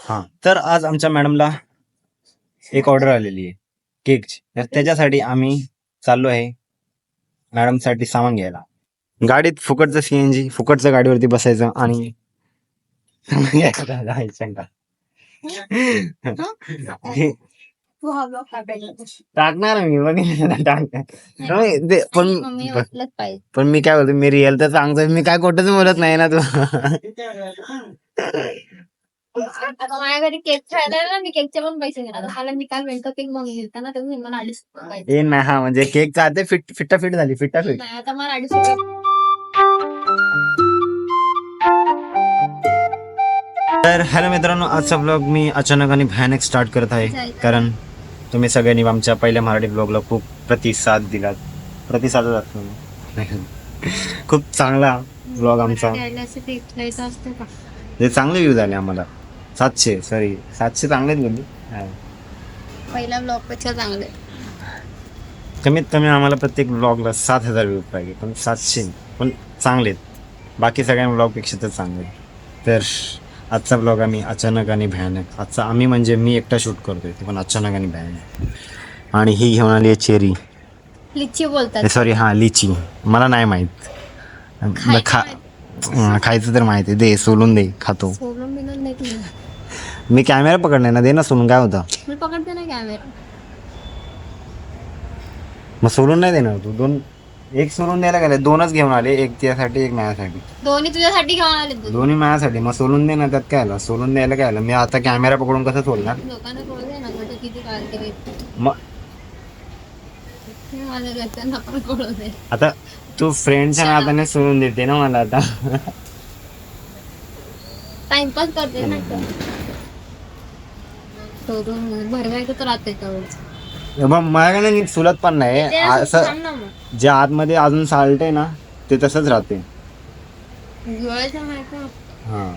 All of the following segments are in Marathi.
हा तर आज आमच्या मॅडमला एक ऑर्डर आलेली आहे केकची, तर त्याच्यासाठी आम्ही चाललो आहे मॅडमसाठी सामान घ्यायला. गाडीत फुकटचं सीएनजी, फुकटचं गाडीवरती बसायचं आणि टाकणार मी पण मी काय बोलतो, मी रिअल तर सांगतोय, मी काय खोटंच बोलत नाही ना तू. आता माझ्या घरी केक खायला ना, मी केकचे पण पैसे घेणार. मला मी काल वेलकम केक मागून घेताना तुम्ही मला 250 ए नाही, हा म्हणजे केक चालते, फिट्टाफिट झाली, फिट्टाफिट. नाही, आता मला 250 तर हॅलो मित्रांनो, आजचा ब्लॉग मी अचानक आणि भयानक स्टार्ट करत आहे, कारण तुम्ही सगळ्यांनी आमच्या पहिल्या मराठी ब्लॉगला खूप प्रतिसाद दिलात. प्रतिसादच असतो खूप चांगला ब्लॉग आमचा, असतो का? जे चांगले व्ह्यू झाले आम्हाला. 700 चांगलेच गेले. पहिल्या ब्लॉग पेक्षा चांगले. कमीत कमी आम्हाला प्रत्येक ब्लॉगला 7,000 व्ह्यू पाहिजे, पण 700 पण चांगलेत. बाकी सगळ्या ब्लॉगपेक्षा तर चांगले. तर आजचा ब्लॉग आम्ही अचानक आणि भयानक, आजचा आम्ही म्हणजे मी एकटा शूट करतोय, ते पण अचानक आणि भयानक. आणि ही घेऊन आली आहे चेरी, लिची बोलतात. सॉरी हा लिची, मला नाही माहीत. खायचं तर माहिती आहे, दे सोलून दे, खातो. सोलून बिलून नाही तुला. मी कॅमेरा पकडलाय ना, दे ना सोलून, काय होतं. मी पकडते ना कॅमेरा. मग सोलून नाही देणार तू? एक सोलून द्यायला गेले, 2च घेऊन आले, एक त्यासाठी एक माझ्यासाठी. दोन्ही तुझ्यासाठी घेऊन आले. दोन्ही माझ्यासाठी, मग सोलून दे ना, त्यात काय आलं, सोलून द्यायला काय आलं. मी आता कॅमेरा पकडून कसं सोडणार? लोकांना कळू दे ना कुठे किती काळजी. मग माझ्या घरच्यांना पण कळू दे. आता तू फ्रेंडच्या नात्याने सोडून देते ना मला आता. टाइमपास करते ना. शोधून भरवायचं तर राहते तेवढंच. माझ्याकडे नीट सुलत पण नाही असं, जे आतमध्ये अजून साल्ट ना ते तसंच राहते. हा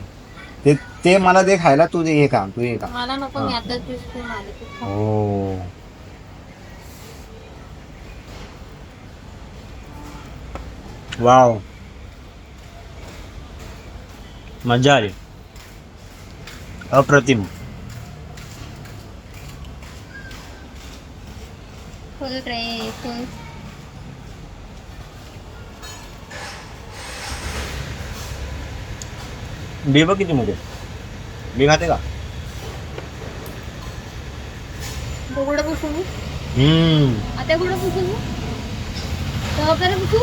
ते मला ते खायला, तू हे का, तू हे का. मला नको, मी आता हो. वाव, मजा आली, अप्रतिम. बी बघ किती मध्ये, बी खाते का? कुठं पुसू? हम्म, आता कुठं पुसू? वगैरे पुसू?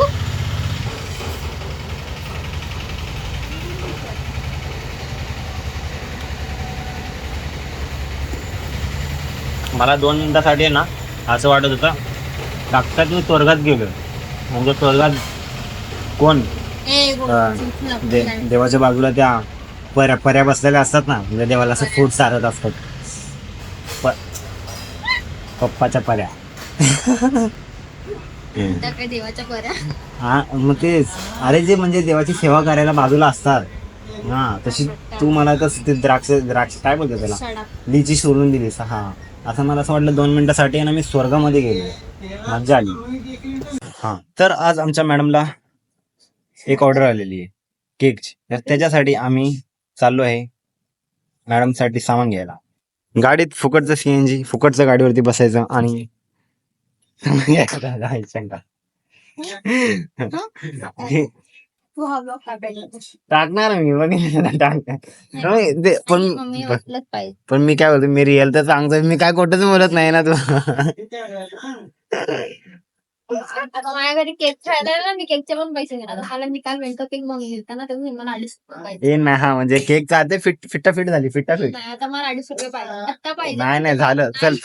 मला 2 मिनिटासाठी ना असं वाटत होतं, टाकतात मी स्वर्गात गेलो. म्हणजे स्वर्गात कोण, देवाच्या बाजूला त्या पर्या बसलेल्या असतात ना, म्हणजे देवाला असं फूड चारत असतात, पप्पाच्या पर्या. देवाच्या पर्या. हा मग तेच, अरे जे म्हणजे देवाची सेवा करायला बाजूला असतात, हा तशी तू मला कसं ते द्राक्ष काय बोलतो त्याला, लिची सोलून दिलीस. हा, असं मला असं वाटलं 2 मिनिटासाठी ना मी स्वर्गामध्ये गेलो, मज्जा आली. हा तर आज आमच्या मॅडमला एक ऑर्डर आलेली आहे केकची, तर त्याच्यासाठी आम्ही चाललो आहे मॅडमसाठी सामान घ्यायला. गाडीत फुकटचं सीएनजी, फुकटचं गाडीवरती बसायचं आणि टाकणार मी, पण मी काय बोलतो, मी रिअल तर सांगतोय, मी काय खोटंच बोलत नाही ना तू. आता माझ्या घरी केक खायला ना, मी केकचे पण पैसे घेणार. मला मी काल वेलकम केक मागून घेताना तुम्ही मला 250 ए नाही, हा म्हणजे केक चालते, फिट्टाफिट झाली, फिट्टाफिट. नाही, आता मला 250 पाहिजे. आता पाहिजे. नाही झालं, चल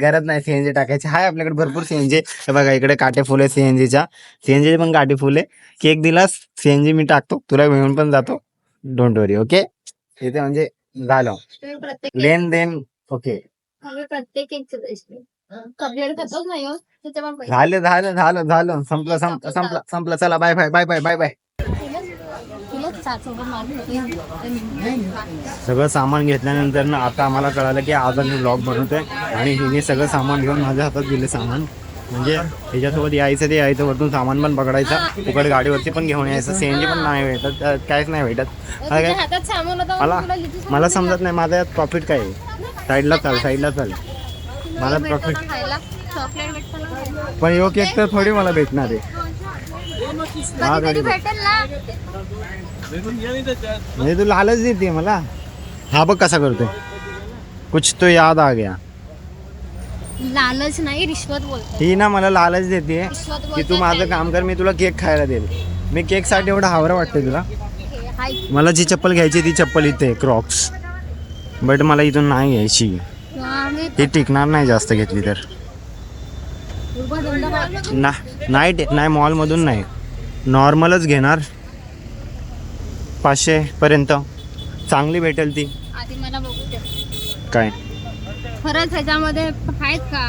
गरज नाही सीएनजी टाकायची, हाय आपल्याकडे भरपूर सीएनजी. बघा इकडे काटे फुले सीएनजीच्या, सीएनजी पण काटे फुले. केक दिलास, सीएनजी मी टाकतो, तुला घेऊन पण जातो, डोंट वरी. ओके, इथे म्हणजे झालं लेन देन. ओके, प्रत्येक केकचे पैसे कम्प्लीट खातोच नाही हो. झालं, संपलं. चला, बाय बाय. सगळं सामान घेतल्यानंतर ना आता आम्हाला कळालं की आज आम्ही ब्लॉग बनवतोय, आणि हिने सगळं सामान घेऊन माझ्या हातात दिले सामान. म्हणजे त्याच्यासोबत यायचं ते यायचं, वरतून सामान पण पकडायचं, फुकट गाडीवरती पण घेऊन यायचं, सीएनजी पण नाही भेटत, काहीच नाही भेटत. मला तुझ्या काय हातात सामान होतं मला म्हणून तुला लिचू सोडून मला दिला. समजत नाही माझं यात प्रॉफिट काय आहे. साईडला चाल मला भेटतो प्रॉफिट. ना खायला, चॉकलेट भेटतं ना खायला. पण यो केक तर थोडी मला भेटणार आहे. कधीतरी भेटेल ना. म्हणजे तू लालच देते मला. हा बघ कसा करतोय, कुछ तो याद आ गया. लालच नाही, रिश्वत बोलतो. ही ना मला लालच देते रिश्वत की बोलतो तू माझं काम कर, मी तुला केक खायला देईल. मी केक साठी एवढं हावरं वाटतंय तुला. हाय. मला जी चप्पल घ्यायची ती चप्पल इथे क्रॉक्स, बट मला इथून नाही घ्यायची. आम्ही ती टिकणार नाही जास्त घेतली तर. उभा धंदा करायला. नाही मॉलमधून नाही, नॉर्मलच घेणार. 500 पर्यंत चांगली भेटेल ती. आधी मला बघू दे. काय खरंच ह्याच्यामध्ये आहेत का?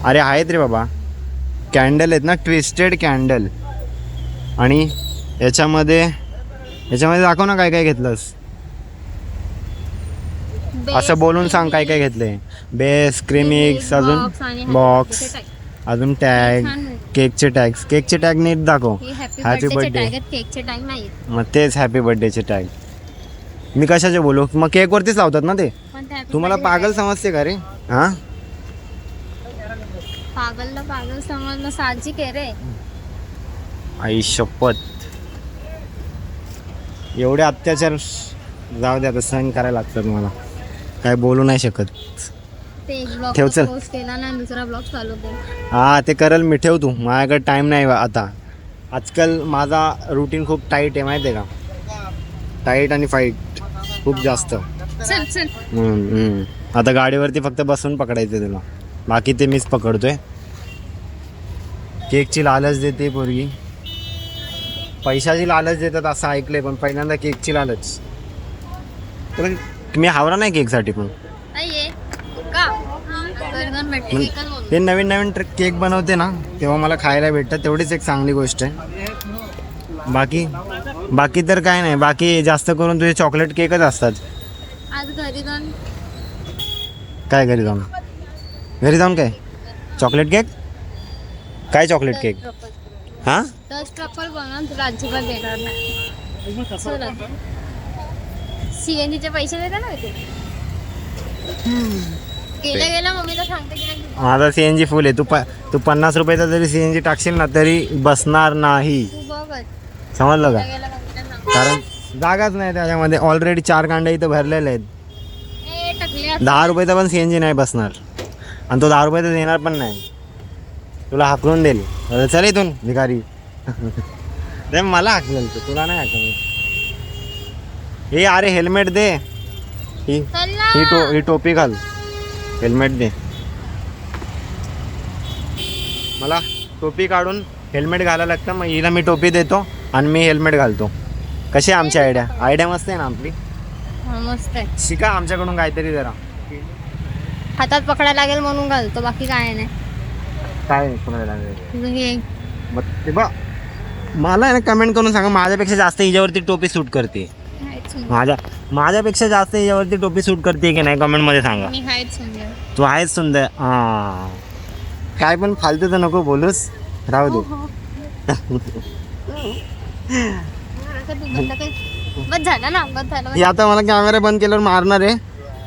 अरे आहेत रे बाबा, कॅन्डल आहेत ना, ट्विस्टेड कॅन्डल. आणि याच्यामध्ये दाखव ना काय काय घेतलंस. असं बोलून सांग काय काय घेतलंय. बेस, क्रीमिक्स, अजून बॉक्स, अजून टॅग, केकचे टॅग नीट दाखव. Happy birthday. केकचे टाइम नाही. मग तेच हॅपी बर्थडेचे टॅग. मी कशाचे बोलू, मग केक वरतीच लावतात ना ते. तुम्हाला पागल समजते का रे? हा, पागल समजणं साहजिक आहे रे. आई शपथ, एवढे अत्याचार जाऊ दे, आता सहन करायला लागतात मला, काय बोलू नाही शकत. ते एक ब्लॉग ठेव चल. पोस्ट केला ना, दुसरा ब्लॉग चालू कर. हा ते करल मी, ठेव तू, माझ्याकडे टाईम नाही आता. आजकाल माझा रुटीन खूप टाईट आहे माहिती आहे का, टाईट आणि फाईट खूप जास्त. चल आता गाडीवरती फक्त बसून पकडायचं तुला, बाकी ते मीच पकडतोय. केकची लालच देते पोरगी, पैशाची लालच देतात असं ऐकलंय, पण पहिल्यांदा केकची लालच. तर मी हावरा नाही केकसाठी. पण नाहीये का? बर्गर भेटते, केकच बोलतो. ते नवीन केक बनवते ना, तेव्हा मला खायला भेटतं, तेवढीच एक चांगली गोष्ट आहे. बाकी तर काय नाही. बाकी जास्त करून तुझे चॉकलेट केकच असतात. आज घरी जाऊन काय घरी जाऊन काय चॉकलेट केक, काय चॉकलेट केक? हां, 10 ट्रफल बनवून तुला अजिबात देणार नाही. सीएनजीचे पैसे देते ना ते. गेल्या मम्मीला सांगते की नाही. माझा सीएनजी फुल आहे. तू 50 रुपयाचा जरी सीएनजी टाकशील ना तरी बसणार नाही, तू बघ, समजलं का? गेल्या मम्मीला सांग. कारण जागाच नाही त्याच्यामध्ये. ऑलरेडी 4 कांडे इथं भरलेले आहेत. ए टकल्या, 10 रुपयाचा पण सीएनजी नाही बसणार, आणि तो 10 रुपयाचा देणार पण नाही, तुला हाकलून देईल. अरे चल इथून भिकारी. ते मला हाकलेल, तुला नाही हाकल. हे अरे हेल्मेट दे, ही चल ना. ही टोपी घाल, हेल्मेट दे मला. टोपी काढून हेल्मेट घालायला लागतं, मग हिला मी टोपी देतो आणि मी हेल्मेट घालतो. कशी आहे आमची आयडिया मस्त आहे ना आपली. हा, मस्त आहे. शिका आमच्याकडून काहीतरी जरा. हातात पकडायला लागेल म्हणून घालतो, बाकी काय नाही. काय कोणाला लागेल? तुझं हे मग ते बघ, मला आहे ना कमेंट करून सांगा, माझ्यापेक्षा जास्त हिच्यावरती टोपी सूट करते. माझ्यापेक्षा जास्त हिच्यावरती टोपी सूट करते की नाही, कमेंटमध्ये सांगा. मी हायच सुंदर. तू आहेस सुंदर. हां, काय पण फालतू तर नको बोलूस, राहू दे. बस झालं ना, बस झालं. ही आता मला कॅमेरा बंद केल्यावर मारणार आहे,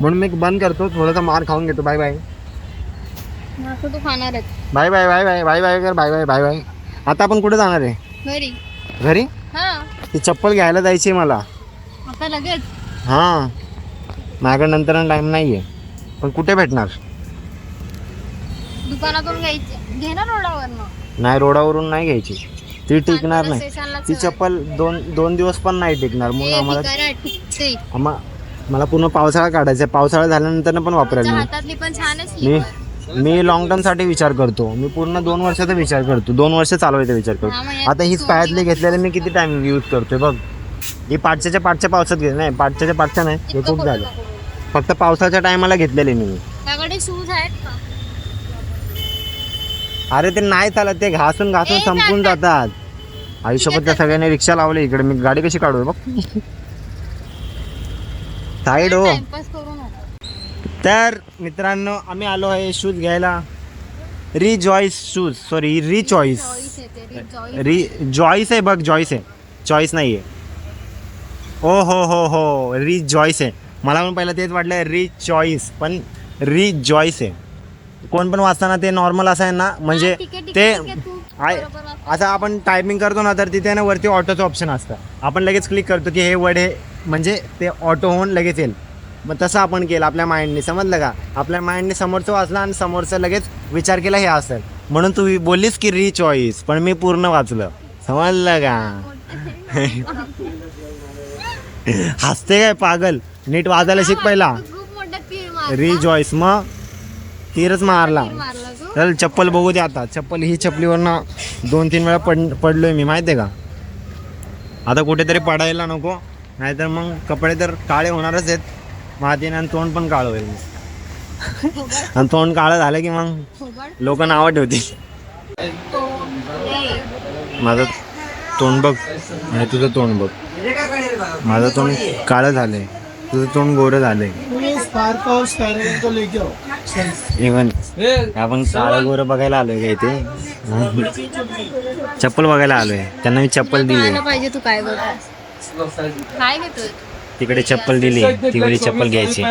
म्हणून मी बंद करतो, थोडासा मार खाऊन घेतो. Bye bye. तू खाणार आहे bye bye bye bye bye bye कर, बाय बाय बाय बाय. आता आपण कुठे जाणार आहे? घरी. हा, ती चप्पल घ्यायला जायची मला आता लगेच. हां, माझ्याकडे नंतर टाईम नाही आहे, पण कुठे भेटणार? दुकानातून घ्यायची, घेणार रोडावरनं. नाही, रोडावरून नाही घ्यायची, ती टिकणार नाही. ती चप्पल दोन दिवस पण नाही टिकणार. म्हणून मला पूर्ण पावसाळा काढायचा आहे. पावसाळा झाल्यानंतर पण वापरायला हातातली पण छानच. मी लॉंग टर्मसाठी विचार करतो. मी पूर्ण 2 वर्षाचा विचार करतो, 2 वर्ष चालवायचा विचार करतो. आता हीच पायातली घेतलेले मी किती टाइम यूज करतोय बघ. ही पाठच्या पावसात घेतली नाही, पाठच्या नाही, हे खूप झालं. फक्त पावसाच्या टायमाला घेतलेले मी. त्याकडे शूज आहेत का? अरे ते नाही चालत, ते घासून संपून जातात. आयुष्यात त्या सगळ्यांनी रिक्षा लावली इकडे, मी गाडी कशी काढू बघ. साईड हो. तर मित्रांनो, आम्ही आलो आहे शूज घ्यायला. रिजॉईस शूज सॉरी रिचॉईस जॉईस आहे बघ, जॉईस आहे, चॉईस नाही आहे. हो रिजॉईस आहे. मला पण पहिलं तेच वाटलं रिचॉईस, पण रिजॉईस आहे. कोण पण वाचताना ते नॉर्मल असं आहे ना, म्हणजे ते आता आपण टायपिंग करतो ना, तर तिथे ना वरती ऑटोचं ऑप्शन असतं. आपण लगेच क्लिक करतो की हे वर्ड हे म्हणजे ते ऑटो होऊन लगेच येईल. मग तसं आपण केलं आपल्या माइंडने, समजलं का? आपल्या माइंडने समोरचं वाचलं आणि समोरचं लगेच विचार केला हे असेल, म्हणून तू बोललीस की रिचॉईस, पण मी पूर्ण वाचलं, समजलं का? हसते काय पागल, नीट वाजायला शिक पहिला. रिजॉईस मग तीरच मारला. चल चप्पल बघू दे आता. चप्पल ही चप्पलीवरनं 2-3 वेळा पडलोय मी, माहिती आहे का? आता कुठेतरी पडायला नको, नाहीतर मग कपडे तर काळे होणारच आहेत मातीने, आणि तोंड पण काळं होईल. आणि तोंड काळं झालं की मग लोक नावं ठेवतील. माझं तोंड बघ आणि तुझं तोंड बघ. माझं तोंड काळं झालंय, तुझं तोंड गोरं झालंय. इव्हन आपण काळं गोरं बघायला आलोय का इथे? चप्पल बघायला आलोय, त्यांना मी चप्पल दिली. पाहिजे तू काय काय घेतोय? तिकडे चप्पल दिली, तिकडे चप्पल घ्यायची.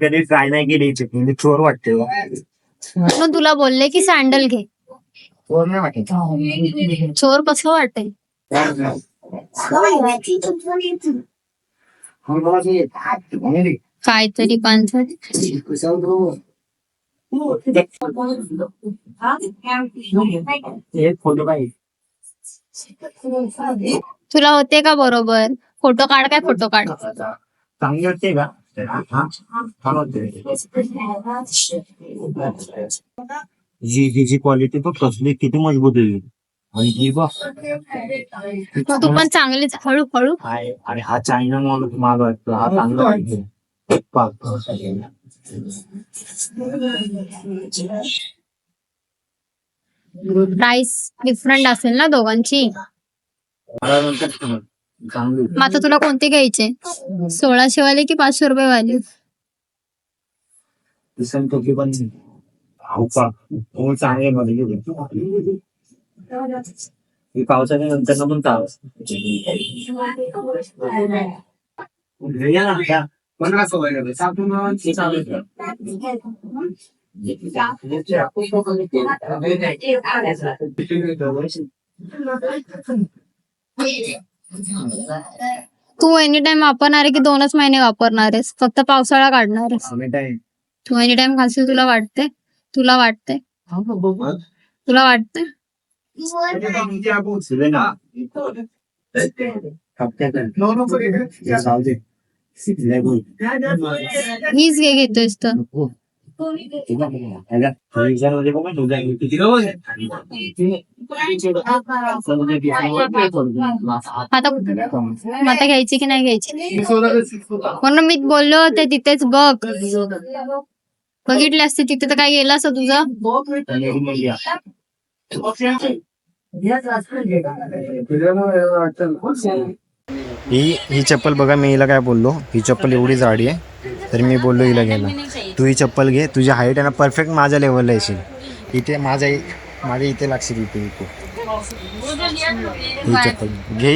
कधी ट्राय नाही केली, चोर वाटते. म्हणून तुला बोलले की सँडल घे. चोर नाही वाटत. चोर कसं वाटेल? काहीतरी पांचट. तुला होते का बरोबर? फोटो काढ, काय फोटो काढ. चांगली वाटते का? हिची क्वालिटी पण कसली, किती मजबूत आहे. आणि ही बघ, तू पण चांगलीच हळूहळू. आणि हा चायना माग असतो, हा चांगला वाटतो. प्राइस डिफरंट असेल ना दोघांची. मग आता तुला कोणते घ्यायचे? 1600 वाले की 500 रुपये वाले? पावसाच्या नंतर पण तू एनी टाइम वापरणार आहे की 2च महिने वापरणार आहेस? फक्त पावसाळा काढणार आहेस? तू एनी टाइम घालशील, तुला वाटते? तुला वाटते? तुला वाटते? हीच घे, घेतोयस तर. आता घ्यायची की नाही घ्यायची? म्हणून मी बोललो होते तिथेच बघ. बघितले असते तिथे तर काय गेलं असं तुझं. ही चप्पल बघा, मी हिला काय बोललो, ही चप्पल एवढी जाडी आहे, तर मी बोललो हिला घ्यायला. तू ही चप्पल घे, तुझी हाईट आहे ना परफेक्ट माझ्या लेवलला येशील. इथे माझ्या इथे लागशील, इथे ही चप्पल घे.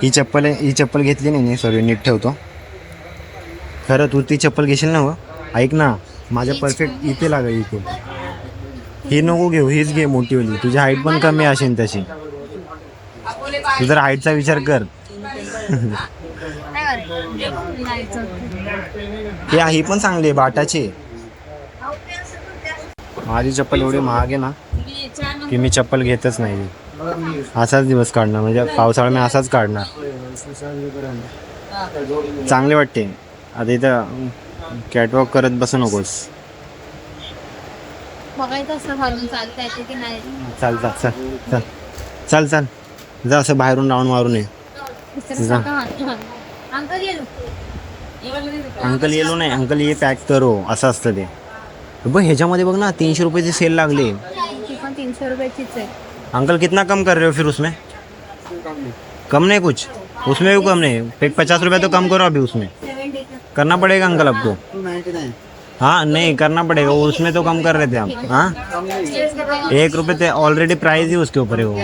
ही चप्पल घेतली नाही, सॉरी नीट ठेवतो. खरं तू ती चप्पल घेशील ना? हो ऐक ना, माझ्या परफेक्ट इथे लागेल. इथे ही नको घेऊ, हीच घे मोठीवाली. तुझी हाईट पण कमी असेल तशी. तू जर हाईटचा विचार कर. ही पण चांगली आहे, बाटाची. माझी चप्पल एवढी महाग आहे ना की मी चप्पल घेतच नाही. असाच दिवस काढणार, म्हणजे पावसाळा मी असाच काढणार. चांगले वाटते. आता इथं कॅटवॉक करत बसू नकोस. बघायचं असं घालून चालता येते की नाही. चल चल चल जा, असं बाहेरून राऊंड मारून ये. अंकल येलो नाही, अंकल ये पॅक करो, असं असतं ते. बघ ह्याच्यामध्ये बघ ना 300 रुपयाची सेल लागली. 300 रुपयाचीच आहे. अंकल कितना कम कर रहे हो फिर उसमें? कम नहीं कुछ? उसमें भी कम नहीं, एक 50 रुपया तो कम करो अभी उसमें, करना पड़ेगा अंकल आपको। हाँ नहीं करना पड़ेगा, उसमें तो कम कर रहे थे आप। हाँ 1 रुपये थे ऑलरेडी, प्राइस ही उसके ऊपर है वो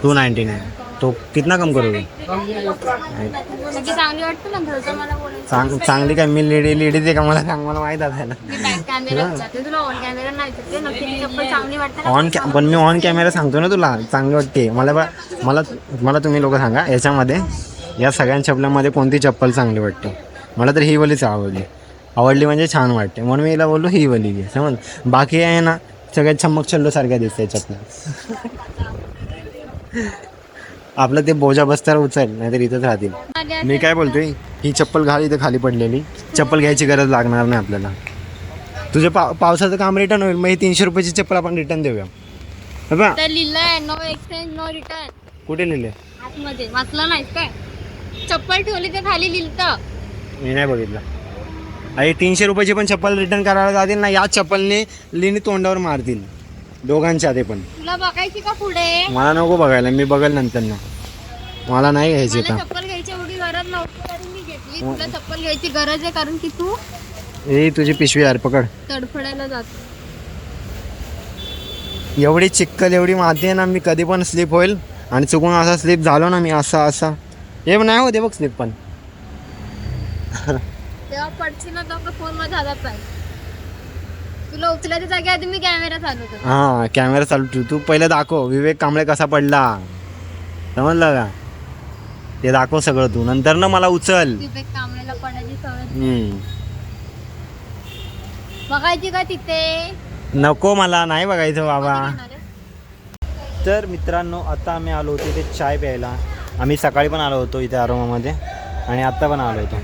299, तो कितना कम करोगे? चांगली वाटतं ना घरचं मला बोलायचं. चांगली काय, मी लेडीज आहे का, मला सांग, मला माहीत आहे ना. मी बॅक कॅमेरा जाते, तुला ऑन कॅमेरा नाही जाते. नक्की ती चप्पल चांगली वाटते ना? पण मी ऑन कॅमेरा सांगतो ना तुला चांगली वाटते. मला तुम्ही लोक सांगा याच्यामध्ये, या सगळ्या चप्पलांमध्ये कोणती चप्पल चांगली वाटते? मला तर ही वालीच आवडली म्हणजे छान वाटते, म्हणून मी हिला बोललो ही वाली घे, समज. बाकी आहे ना सगळ्यात चम्मक छल्लो सारख्या दिसते चपला. आपलं ते बोजा बस्तर उचल, नाहीतर इथंच राहतील. मी काय बोलतोय, ही चप्पल घाल इथं खाली पडलेली, चप्पल घ्यायची गरज लागणार नाही आपल्याला. तुझे पावसाचं काम रिटर्न होईल, मग ही 300 रुपयाची चप्पल आपण रिटर्न देऊया. बघा तर लिहिलंय नो एक्सचेंज नो रिटर्न. कुठे लिहिले? आतमध्ये वाचलं नाहीस काय? चप्पल ठेवली ते खाली लिहिलं. मी नाही बघितलं. अरे 300 रुपयाची पण चप्पल रिटर्न करायला जातील ना, या चप्पलने लिहिणी तोंडावर मारतील दोघांच्या. ते पण तुला बघायची का पुढे? मला नको बघायला, मी बघेल नंतर ना, मला नाही घ्यायची. मला चप्पल घ्यायची एवढी गरज नव्हती कारण मी घेतली. तुला चप्पल घ्यायची गरज आहे कारण की तू ए तुझी पिशवी यार पकड. तडफडायला जातो. एवढी चिक्कल एवढी माती आहे ना, मी कधी पण स्लिप होईल, आणि चुकून असा स्लिप झालो ना मी, असा हे नाही होते बघ स्लिप पण. तेव्हा पडशील ना तर फोन मध्ये झाला पाहिजे. तुला उचलायच्या जागी आधी मी कॅमेरा चालवतो. हां कॅमेरा चालू ठेव. तू पहिलं दाखव विवेक कांबळे कसा पडला, समजलं का? ते दाखव सगळं तू, नंतर ना मला उचल. विवेक कांबळेला पडायची सवय. बघायची का तिथे? नको मला नाही बघायचं बाबा. घेणार आहे? तर मित्रांनो आता आम्ही आलो होतो इथे चाय प्यायला. आम्ही सकाळी पण आलो होतो इथे अरोमामध्ये, आणि आत्ता पण आलो होतो.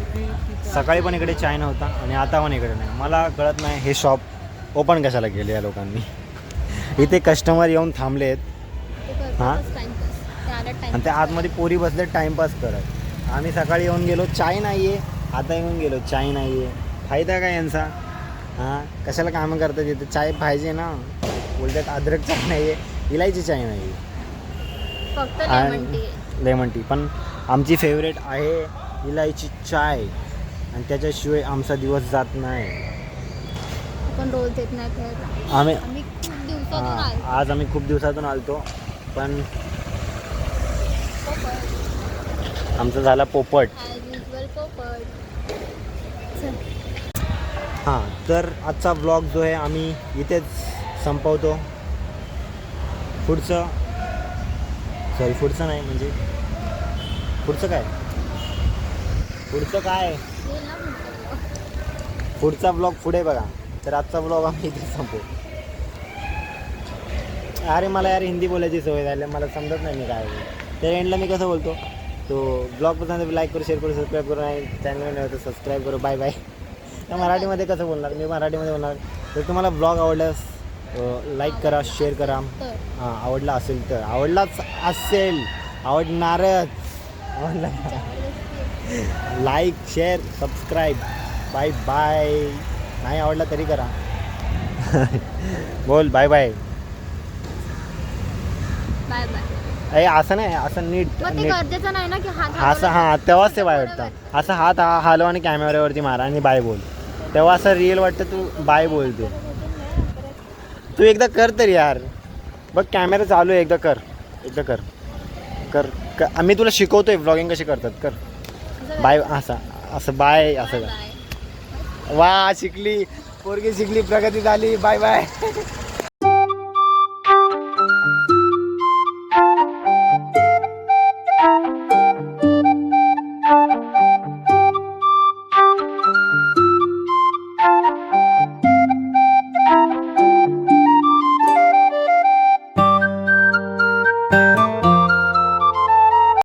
सकाळी पण इकडे चाय नव्हता आणि आता पण इकडे नाही. मला कळत नाही हे शॉप ओपन कशाला केले या लोकांनी. इथे कस्टमर येऊन थांबले आहेत, हां, आणि त्या आतमध्ये पोरी बसले टाईमपास करत. आम्ही सकाळी येऊन गेलो चाय नाही आहे, आता येऊन गेलो चाय नाही आहे. फायदा काय यांचा? हां कशाला कामं करतात इथे? चाय पाहिजे ना, बोलतात अद्रक चाय नाही आहे, इलायची चाय नाही आहे, फक्त लेमन टी आहे. Lemon tea. पण आमची फेवरेट आहे इलायची चाय, आणि त्याच्याशिवाय आमचा दिवस जात नाही. आपण रोज येत नाही खायला. आम्ही आम्ही खूप दिवसातून आलो. आज आम्ही खूप दिवसातून आलतो, पण आमचा झाला पोपट. As usual पोपट. हां तर आजचा व्लॉग जो आहे आम्ही इथेच संपवतो. पुढचं नाही म्हणजे पुढचं काय हे ना म्हणतो. पुढचा ब्लॉग पुढे बघा. तर आजचा ब्लॉग आम्ही इथे संपू. अरे मला यार हिंदी बोलायची सवय झाली, मला समजत नाही मी काय बोलतो. त्या एंडला मी कसं बोलतो, तो ब्लॉग पसंत लाईक करू, शेअर करू, सबस्क्राईब करू, आणि चॅनल नाही होतं सबस्क्राईब करू. Bye bye. तर मराठीमध्ये कसं बोलणार मी? मराठीमध्ये बोलणार. तर तुम्हाला ब्लॉग आवडल्यास लाईक करा, शेअर करा. हां आवडला असेल तर, आवडणारच, आवडला like share subscribe. Bye bye. नाही आवडला तरी करा. बोल बाय बाय. Bye bye. अरे असं नाही, असं नीट मग ते गरजेचं नाही ना की हात असं, हां तेव्हाच ते बाय वाटतं. असं हात हलव आणि कॅमेऱ्यावरती मारा आणि बाय बोल, तेव्हा असं रिअल वाटतं तू बाय बोलते. तू एकदा कर तर यार, बघ कॅमेरा चालू आहे, एकदा कर. मी तुला शिकवतोय व्लॉगिंग कशी करतात. कर बाय, असं बाय, असं कर. वा शिकली पोरगी, शिकली, प्रगती झाली. Bye bye.